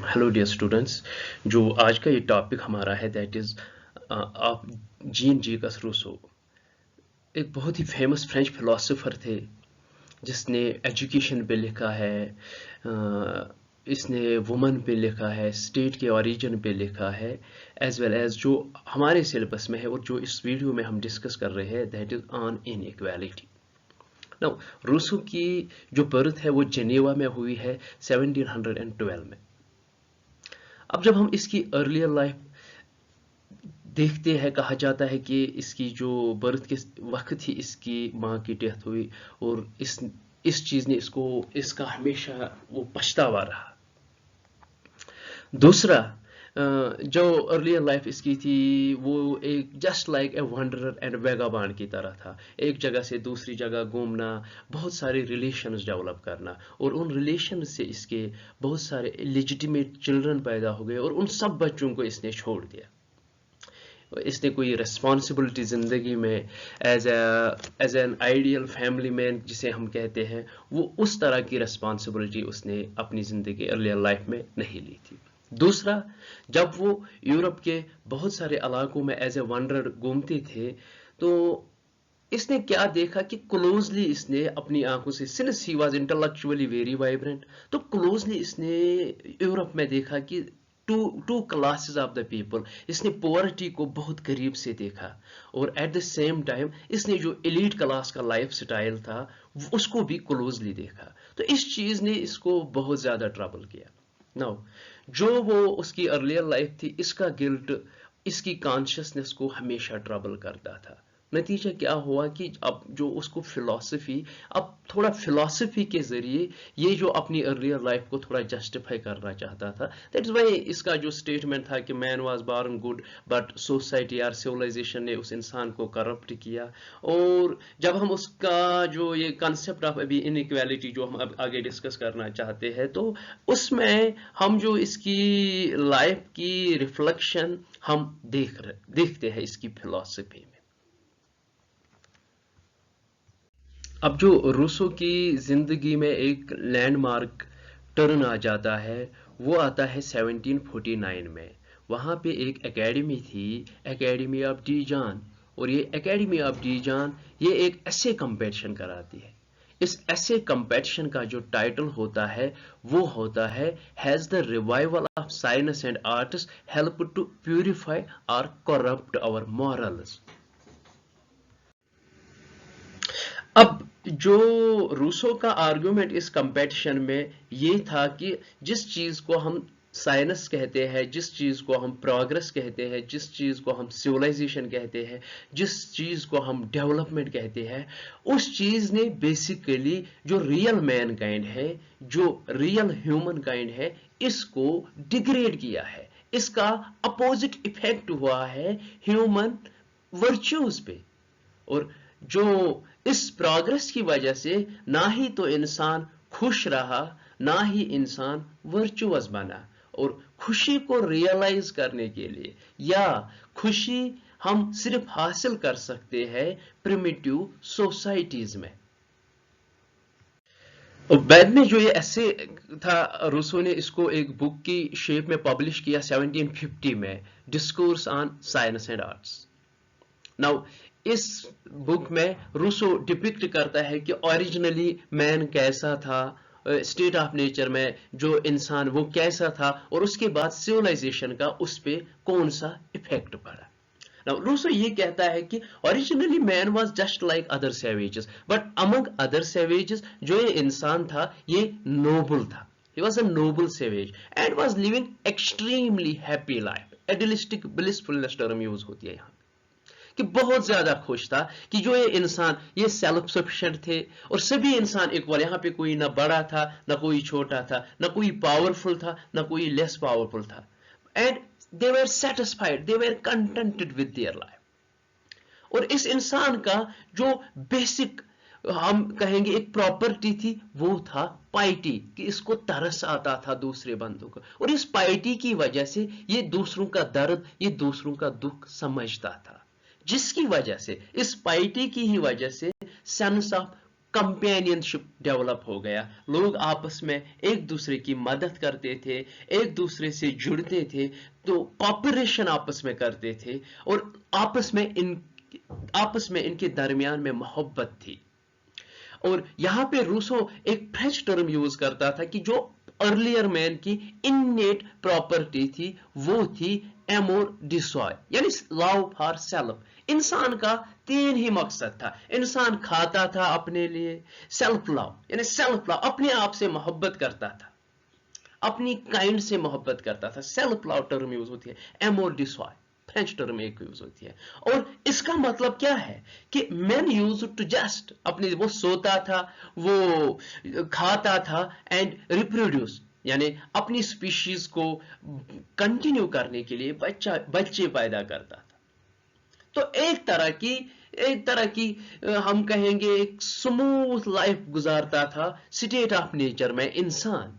Hello dear students. जो आज का ये टॉपिक हमारा है दैट इज़ आप जीन जीकस रूसो। एक बहुत ही फेमस फ्रेंच फिलोसोफर थे जिसने एजुकेशन पे लिखा है, इसने वुमन पे लिखा है, स्टेट के ओरिजिन पे लिखा है, एज वेल एज जो हमारे सिलेबस में है और जो इस वीडियो में हम डिस्कस कर रहे हैं that is on inequality. Now Rousseau की जो बर्थ है वो जेनेवा में हुई है 1712 में। अब जब हम इसकी अर्लियर लाइफ देखते हैं, कहा जाता है कि इसकी जो बर्थ के वक्त ही इसकी माँ की डेथ हुई और इस चीज़ ने इसका हमेशा वो पछतावा रहा। दूसरा, जो अर्लियर लाइफ इसकी थी वो एक just like a wanderer and vagabond की तरह था। एक जगह से दूसरी जगह घूमना, बहुत सारे रिलेशंस डेवलप करना, और उन रिलेशन से इसके बहुत सारे लेजिटिमेट चिल्ड्रन पैदा हो गए और उन सब बच्चों को इसने छोड़ दिया। इसने कोई रिस्पॉन्सिबिलिटी ज़िंदगी में as an ideal family man जिसे हम कहते हैं, वो उस तरह की रिस्पॉन्सिबिलिटी उसने अपनी ज़िंदगी अर्लियर लाइफ में नहीं ली थी। दूसरा, जब वो यूरोप के बहुत सारे इलाकों में एज ए वंडरर घूमते थे तो इसने क्या देखा कि क्लोजली इसने अपनी आंखों से, since he was intellectually very vibrant, तो क्लोजली इसने यूरोप में देखा कि two classes of the people. इसने पॉवर्टी को बहुत करीब से देखा और एट द सेम टाइम इसने जो एलीट क्लास का लाइफ स्टाइल था उसको भी क्लोजली देखा। तो इस चीज ने इसको बहुत ज्यादा ट्रबल किया। नाउ जो वो उसकी अर्लियर लाइफ थी, इसका गिल्ट इसकी कॉन्शियसनेस को हमेशा ट्रबल करता था। नतीजा क्या हुआ कि अब जो उसको फिलॉसफी, अब थोड़ा फिलॉसफी के जरिए ये जो अपनी अर्लियर लाइफ को थोड़ा जस्टिफाई करना चाहता था। दैट्स वाई इसका जो स्टेटमेंट था कि man was born good but society और सिविलाइजेशन ने उस इंसान को करप्ट किया। और जब हम उसका जो ये कॉन्सेप्ट ऑफ अभी इनइक्वालिटी जो हम अब आगे डिस्कस करना चाहते हैं, तो उसमें हम जो इसकी लाइफ की रिफ्लेक्शन हम देखते हैं इसकी फिलॉसफी में। अब जो रूसो की जिंदगी में एक लैंडमार्क टर्न आ जाता है वो आता है 1749 में। वहाँ पे एक एकेडमी थी, एकेडमी ऑफ डीजान, और ये एकेडमी ऑफ डीजान ये एक ऐसे कंपटीशन कराती है। इस ऐसे कंपटीशन का जो टाइटल होता है वो होता है has the revival of science and arts help to purify और करप्ट आवर मॉरल्स। अब जो रूसो का आर्गुमेंट इस कंपटीशन में ये था कि जिस चीज को हम साइंस कहते हैं, जिस चीज को हम प्रोग्रेस कहते हैं, जिस चीज को हम सिविलाइजेशन कहते हैं, जिस चीज को हम डेवलपमेंट कहते हैं, उस चीज ने बेसिकली जो रियल मैन काइंड है, जो रियल ह्यूमन काइंड है, इसको डिग्रेड किया है। इसका अपोजिट इफेक्ट हुआ है ह्यूमन वर्च्यूज पे। और जो इस प्रोग्रेस की वजह से ना ही तो इंसान खुश रहा, ना ही इंसान वर्चुअस बना। और खुशी को रियलाइज करने के लिए, या खुशी हम सिर्फ हासिल कर सकते हैं प्रिमिटिव सोसाइटीज में। और बाद में जो ये ऐसे था, रूसो ने इसको एक बुक की शेप में पब्लिश किया 1750 में, discourse on science and arts. Now इस बुक में रूसो डिपिक्ट करता है कि ओरिजिनली मैन कैसा था, स्टेट ऑफ नेचर में जो इंसान वो कैसा था, और उसके बाद सिविलाइजेशन का उस पे कौन सा इफेक्ट पड़ा। नाउ रूसो ये कहता है कि originally man was just like other savages, but among other savages जो ये इंसान था ये नोबल था। He was a noble savage and was living extremely happy life. Idealistic blissfulness term use होती है यहाँ कि बहुत ज्यादा खुश था कि जो ये इंसान ये सेल्फ सफिशिएंट थे और सभी इंसान इक्वल। यहाँ पे कोई ना बड़ा था ना कोई छोटा था, ना कोई पावरफुल था ना कोई लेस पावरफुल था, and they were satisfied, they were contented with their life. और इस इंसान का जो बेसिक हम कहेंगे एक प्रॉपर्टी थी वो था पाइटी, कि इसको तरस आता था दूसरे बंदों को, और इस पाइटी की वजह से ये दूसरों का दर्द, ये दूसरों का दुख समझता था, जिसकी वजह से, इस पाइटी की ही वजह से सेंस ऑफ कंपेनियनशिप डेवलप हो गया। लोग आपस में एक दूसरे की मदद करते थे, एक दूसरे से जुड़ते थे, तो कॉपरेशन आपस में करते थे, और आपस में इनके दरमियान में मोहब्बत थी। और यहाँ पे रूसो एक फ्रेंच टर्म यूज करता था कि जो अर्लियर मैन की इननेट प्रॉपर्टी थी वो थी एमोर डिसॉय, यानी लव फॉर सेल्फ। इंसान का तीन ही मकसद था। इंसान खाता था अपने लिए, सेल्फ लव यानी सेल्फ लव, अपने आप से मोहब्बत करता था, अपनी काइंड से मोहब्बत करता था। सेल्फ लव टर्म यूज होती है, एमोर डिसॉय फ्रेंच टर्म एक यूज होती है। और इसका मतलब क्या है कि मैन यूज टू जस्ट अपने, वो सोता था, वो खाता था, एंड रिप्रोड्यूस यानी अपनी स्पीशीज को कंटिन्यू करने के लिए बच्चे पैदा करता था। तो एक तरह की हम कहेंगे एक स्मूथ लाइफ गुजारता था स्टेट ऑफ नेचर में इंसान।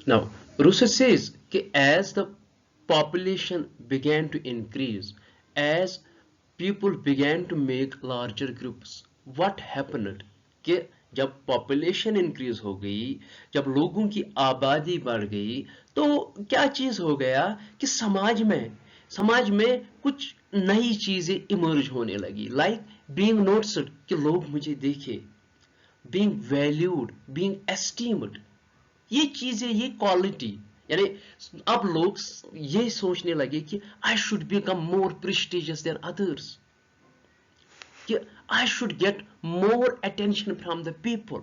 Now, Rousseau says that as the population began to increase, as people began to make larger groups, what happened? कि जब population increase हो गई, जब लोगों की आबादी बढ़ गई, तो क्या चीज हो गया कि समाज में कुछ नई चीजें इमर्ज होने लगी, like being noticed, कि लोग मुझे देखे, being valued, being esteemed, ये चीजें, ये क्वालिटी, यानी अब लोग ये सोचने लगे कि I should become more prestigious than others, कि I should get more attention from the people.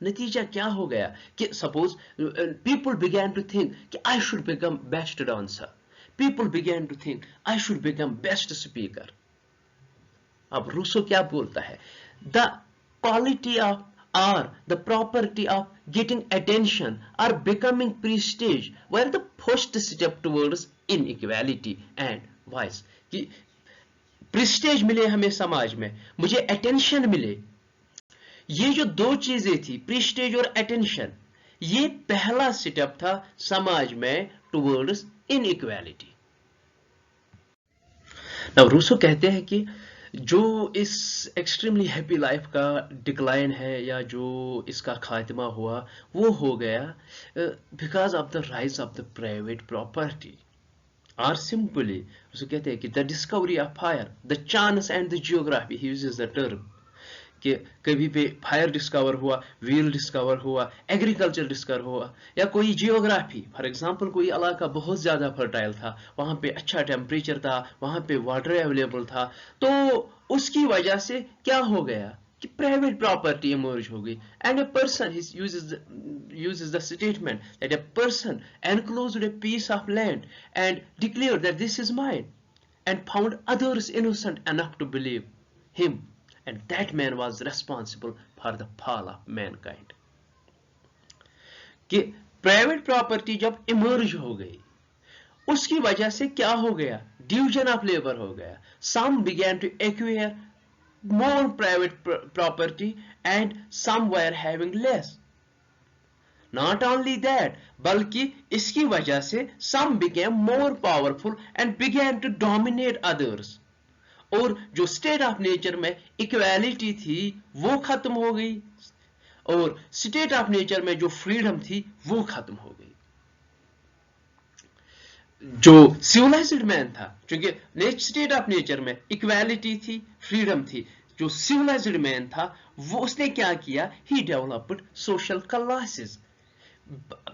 नतीजा क्या हो गया कि suppose people began to think कि I should become best dancer, people began to think I should become best speaker. अब Rousseau क्या बोलता है, the quality of or the property of getting attention or becoming prestige were the first step towards inequality and vice। कि prestige मिले हमें समाज में, मुझे अटेंशन मिले, ये जो दो चीजें थी प्रेस्टेज और अटेंशन, ये पहला स्टेप था समाज में टुवर्ड्स इनइक्वालिटी। नाउ रूसो कहते हैं कि जो इस एक्सट्रीमली हैप्पी लाइफ का डिक्लाइन है या जो इसका खात्मा हुआ, वो हो गया because of the rise of the private property, और सिंपली उसको कहते हैं कि the discovery of fire, the chance and the geography, he uses the term कि कभी पे फायर डिस्कवर हुआ, व्हील डिस्कवर हुआ, एग्रीकल्चर डिस्कवर हुआ, या कोई जियोग्राफी, फॉर एग्जांपल कोई इलाका बहुत ज्यादा फर्टाइल था, वहां पे अच्छा टेम्परेचर था, वहां पे वाटर अवेलेबल था, तो उसकी वजह से क्या हो गया कि प्राइवेट प्रॉपर्टी इमर्ज हो गई, and a person uses the statement that a person enclosed a piece of land and declared that this is mine and found others innocent enough to believe him, and that man was responsible for the fall of mankind। कि private property जब emerge हो गई, उसकी वजह से क्या हो गया, डिवीजन ऑफ लेबर हो गया, some began to acquire more private property and some were having less। Not only that, बल्कि इसकी वजह से some became more powerful and began to dominate others, और जो स्टेट ऑफ नेचर में इक्वालिटी थी वो खत्म हो गई, और स्टेट ऑफ नेचर में जो फ्रीडम थी वो खत्म हो गई। जो सिविलाइज्ड मैन था, क्योंकि स्टेट ऑफ नेचर में इक्वालिटी थी, फ्रीडम थी, जो सिविलाइज्ड मैन था वो उसने क्या किया, he developed social classes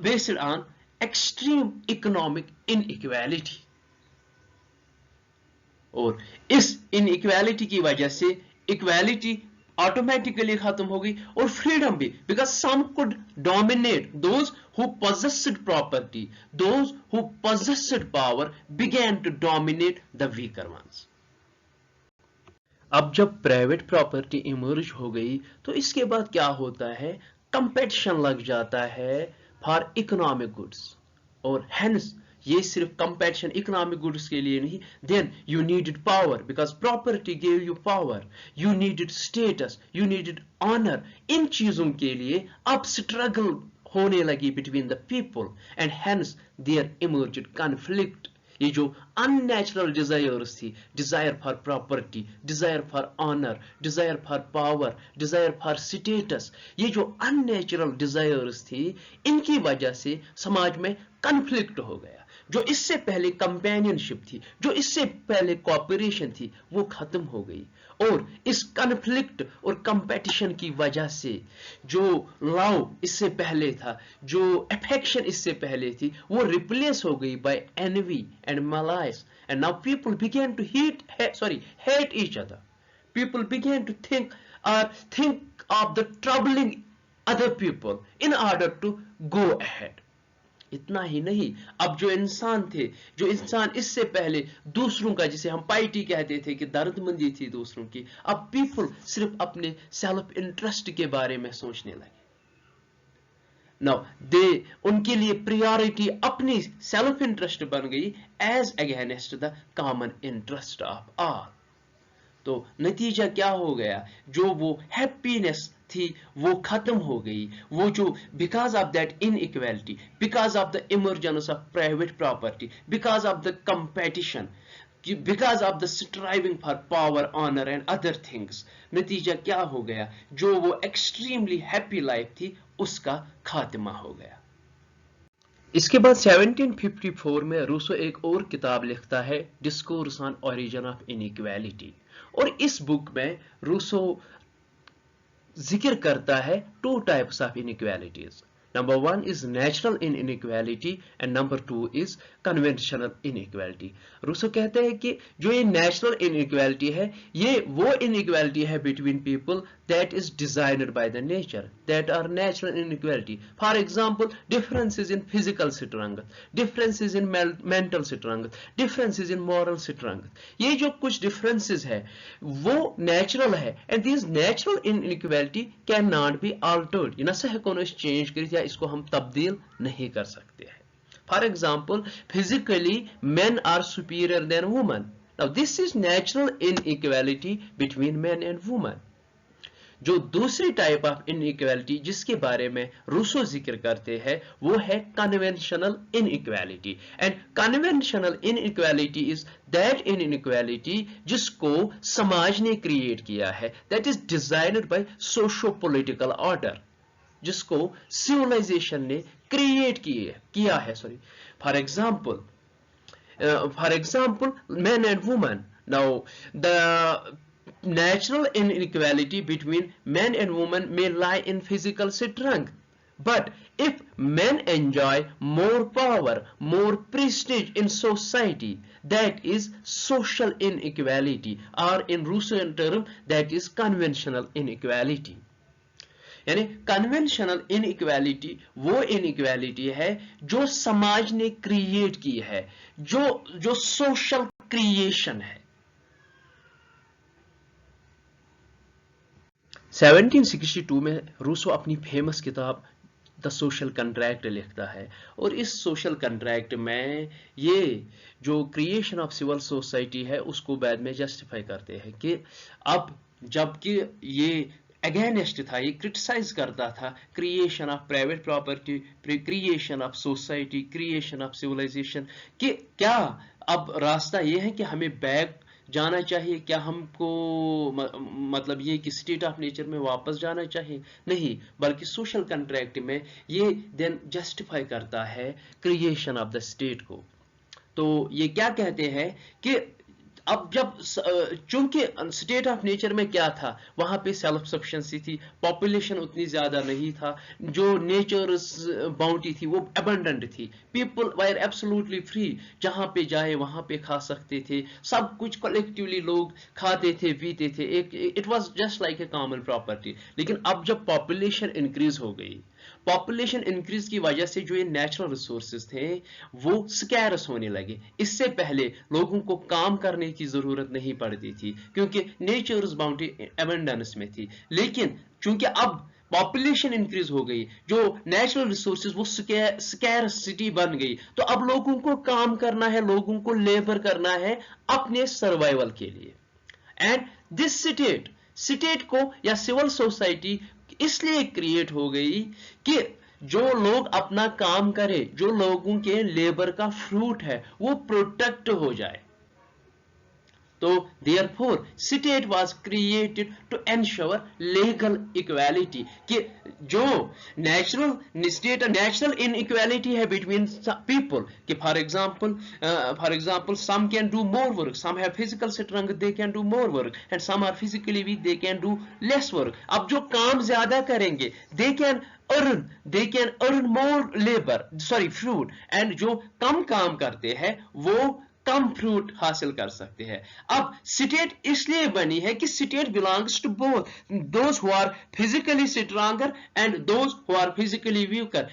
based on extreme economic inequality, और इस इनइक्वालिटी की वजह से इक्वालिटी ऑटोमेटिकली खत्म हो गई, और फ्रीडम भी, because some could dominate, those who possessed property, those who possessed power began to dominate the weaker ones। अब जब प्राइवेट प्रॉपर्टी इमर्ज हो गई तो इसके बाद क्या होता है, कंपटीशन लग जाता है फॉर इकोनॉमिक गुड्स, और हेंस ये सिर्फ कंपटीशन इकोनॉमिक गुड्स के लिए नहीं, then you needed power, because property gave you power, you needed status, you needed honour. इन चीजों के लिए अब स्ट्रगल होने लगी between the people, and hence there emerged conflict. ये जो अननेचुरल डिजायर्स थी, desire for property, desire for honour, desire for power, desire for status, ये जो अननेचुरल डिजायर्स थी, इनकी वजह से समाज में कन्फ्लिक्ट हो गया। जो इससे पहले कंपेनियनशिप थी, जो इससे पहले कॉपरेशन थी, वो खत्म हो गई। और इस कन्फ्लिक्ट और कंपटीशन की वजह से जो लव इससे पहले था, जो अफेक्शन इससे पहले थी, वो रिप्लेस हो गई by envy and malaise, and now people began to hate each other. People began to think of the troubling other people in order to go ahead. इतना ही नहीं, अब जो इंसान थे, जो इंसान इससे पहले दूसरों का, जिसे हम पाइटी कहते थे कि दर्दमंदी थी दूसरों की, अब पीपल सिर्फ अपने सेल्फ इंटरेस्ट के बारे में सोचने लगे। नाउ उनके लिए प्रायोरिटी अपनी सेल्फ इंटरेस्ट बन गई as against the common interest of all. तो नतीजा क्या हो गया, जो वो हैप्पीनेस थी वो खत्म हो गई। वो जो because of that inequality, because of the emergence of private property, because of the competition, because of the striving for power, honour and other things, नतीजा क्या हो गया, जो वो एक्सट्रीमली हैप्पी लाइफ थी उसका खात्मा हो गया। इसके बाद 1754 में रूसो एक और किताब लिखता है, discourse on origin of inequality, और इस बुक में रूसो जिक्र करता है 2 types of inequalities. Number 1 is natural inequality and number 2 is conventional inequality. Rousseau कहते हैं कि जो ये नेचुरल इनइक्वालिटी है, ये वो इनइक्वालिटी है between people that is designed by the nature, that are natural inequality. For example, differences in physical strength, differences in mental strength, differences in moral strength. ये जो कुछ differences है वो natural है, and these natural inequality cannot be altered. ये न से हकों इस change करी, या इसको हम तब्दील नहीं कर सकते हैं। For example, physically men are superior than women. Now this is natural inequality between men and women. जो दूसरी टाइप ऑफ इनइक्वालिटी जिसके बारे में रूसो जिक्र करते हैं वो है conventional inequality. And conventional inequality is that inequality जिसको समाज ने क्रिएट किया है, that is designed by socio political order, जिसको सिविलाइजेशन ने क्रिएट किया है। For example men and women. Now the natural inequality between men and women may lie in physical strength, but if men enjoy more power, more prestige in society, that is social inequality, or in Rousseau's term that is conventional inequality. यानी conventional inequality वो inequality है जो समाज ने create की है, जो social creation है। 1762 में रूसो अपनी फेमस किताब द सोशल कंट्रैक्ट लिखता है, और इस सोशल कंट्रैक्ट में ये जो क्रिएशन ऑफ सिविल सोसाइटी है उसको बाद में जस्टिफाई करते हैं कि अब जबकि ये अगेंस्ट था, ये क्रिटिसाइज करता था creation of private property, creation of society, creation of civilisation, कि क्या अब रास्ता ये है कि हमें बैक जाना चाहिए, क्या हमको मतलब ये कि स्टेट ऑफ नेचर में वापस जाना चाहिए? नहीं, बल्कि सोशल कंट्रैक्ट में ये देन जस्टिफाई करता है क्रिएशन ऑफ द स्टेट को। तो ये क्या कहते हैं कि अब जब चूंकि स्टेट ऑफ नेचर में क्या था, वहां पे सेल्फ सफिशिएंसी थी, पॉपुलेशन उतनी ज्यादा नहीं था, जो नेचर बाउंटी थी वो अबंडेंट थी, पीपल वर एब्सोल्युटली फ्री, जहां पे जाए वहां पे खा सकते थे, सब कुछ कलेक्टिवली लोग खाते थे पीते थे, it was just like A common property. लेकिन अब जब पॉपुलेशन इंक्रीज हो गई, पॉपुलेशन इंक्रीज की वजह से जो ये नेचुरल रिसोर्सेज थे वो स्कैर्स होने लगे। इससे पहले लोगों को काम करने की जरूरत नहीं पड़ती थी क्योंकि नेचर्स बाउंड्री एबंडेंस में थी, लेकिन चूंकि अब पॉपुलेशन इंक्रीज हो गई, जो नेचुरल रिसोर्सेज वो स्कैरसिटी बन गई, तो अब लोगों को काम करना है, लोगों को लेबर करना है अपने सर्वाइवल के लिए। एंड दिस स्टेट को या सिविल सोसाइटी इसलिए क्रिएट हो गई कि जो लोग अपना काम करे, जो लोगों के लेबर का फ्रूट है वो प्रोटेक्ट हो जाए। तो therefore state was created to ensure legal equality कि जो natural inequality है between people कि for example some can do more work, some have physical strength, they can do more work, and some are physically weak, they can do less work। अब जो काम ज्यादा करेंगे they can earn more fruit, and जो कम काम करते हैं वो कम फ्रूट हासिल कर सकते हैं। अब स्टेट इसलिए बनी है कि state belongs to both those who are physically stronger and those who are physically weaker.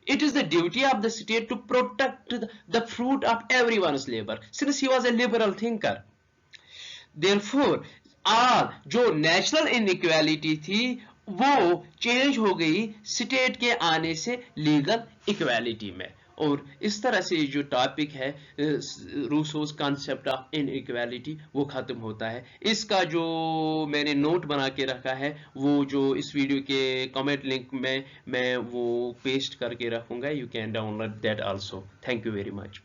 It is the duty of the state to protect the fruit of everyone's labour since he was a liberal thinker. Therefore जो national inequality थी वो change हो गई state के आने से legal equality में। और इस तरह से जो टॉपिक है रूसोस कॉन्सेप्ट ऑफ इनइक्वालिटी वो खत्म होता है। इसका जो मैंने नोट बना के रखा है वो जो इस वीडियो के कमेंट लिंक में मैं वो पेस्ट करके रखूंगा, you can download that also. Thank you very much.